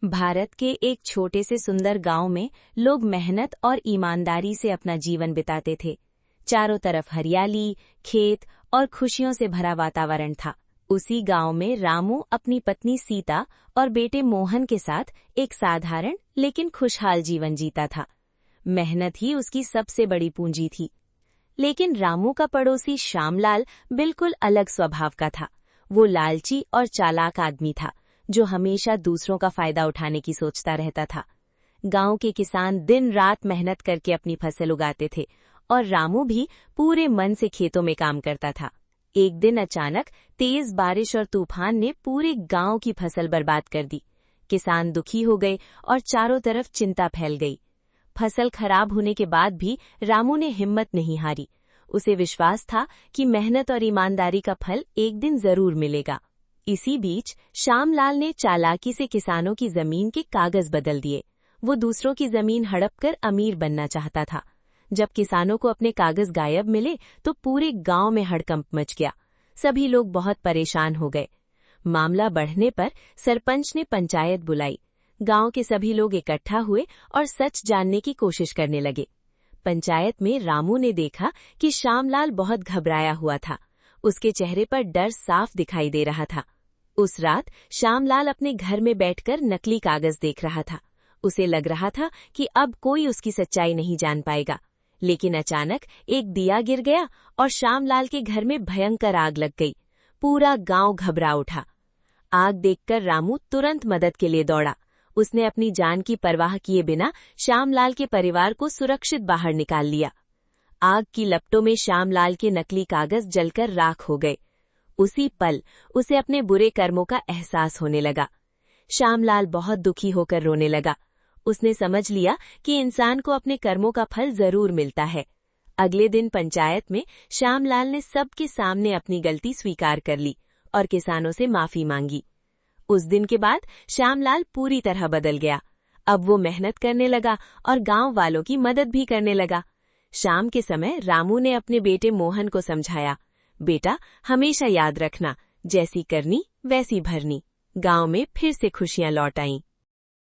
भारत के एक छोटे से सुंदर गांव में लोग मेहनत और ईमानदारी से अपना जीवन बिताते थे। चारों तरफ हरियाली, खेत और खुशियों से भरा वातावरण था। उसी गांव में रामू अपनी पत्नी सीता और बेटे मोहन के साथ एक साधारण लेकिन खुशहाल जीवन जीता था। मेहनत ही उसकी सबसे बड़ी पूंजी थी। लेकिन रामू का पड़ोसी श्यामलाल बिल्कुल अलग स्वभाव का था। वो लालची और चालाक आदमी था, जो हमेशा दूसरों का फायदा उठाने की सोचता रहता था। गांव के किसान दिन रात मेहनत करके अपनी फसल उगाते थे और रामू भी पूरे मन से खेतों में काम करता था। एक दिन अचानक तेज बारिश और तूफान ने पूरे गांव की फसल बर्बाद कर दी। किसान दुखी हो गए और चारों तरफ चिंता फैल गई। फसल खराब होने के बाद भी रामू ने हिम्मत नहीं हारी। उसे विश्वास था कि मेहनत और ईमानदारी का फल एक दिन जरूर मिलेगा। इसी बीच श्यामलाल ने चालाकी से किसानों की जमीन के कागज बदल दिए। वो दूसरों की जमीन हड़पकर अमीर बनना चाहता था। जब किसानों को अपने कागज गायब मिले तो पूरे गांव में हड़कंप मच गया। सभी लोग बहुत परेशान हो गए। मामला बढ़ने पर सरपंच ने पंचायत बुलाई। गांव के सभी लोग इकट्ठा हुए और सच जानने की कोशिश करने लगे। पंचायत में रामू ने देखा कि श्यामलाल बहुत घबराया हुआ था। उसके चेहरे पर डर साफ दिखाई दे रहा था। उस रात श्यामलाल अपने घर में बैठकर नकली कागज देख रहा था। उसे लग रहा था कि अब कोई उसकी सच्चाई नहीं जान पाएगा। लेकिन अचानक एक दिया गिर गया और श्यामलाल के घर में भयंकर आग लग गई। पूरा गांव घबरा उठा। आग देखकर रामू तुरंत मदद के लिए दौड़ा। उसने अपनी जान की परवाह किए बिना श्यामलाल के परिवार को सुरक्षित बाहर निकाल लिया। आग की लपटों में श्यामलाल के नकली कागज जलकर राख हो गए। उसी पल उसे अपने बुरे कर्मों का एहसास होने लगा। श्यामलाल बहुत दुखी होकर रोने लगा। उसने समझ लिया कि इंसान को अपने कर्मों का फल जरूर मिलता है। अगले दिन पंचायत में श्यामलाल ने सबके सामने अपनी गलती स्वीकार कर ली और किसानों से माफी मांगी। उस दिन के बाद श्यामलाल पूरी तरह बदल गया। अब वो मेहनत करने लगा और गांव वालों की मदद भी करने लगा। शाम के समय रामू ने अपने बेटे मोहन को समझाया, बेटा हमेशा याद रखना, जैसी करनी वैसी भरनी। गांव में फिर से खुशियां लौट आईं।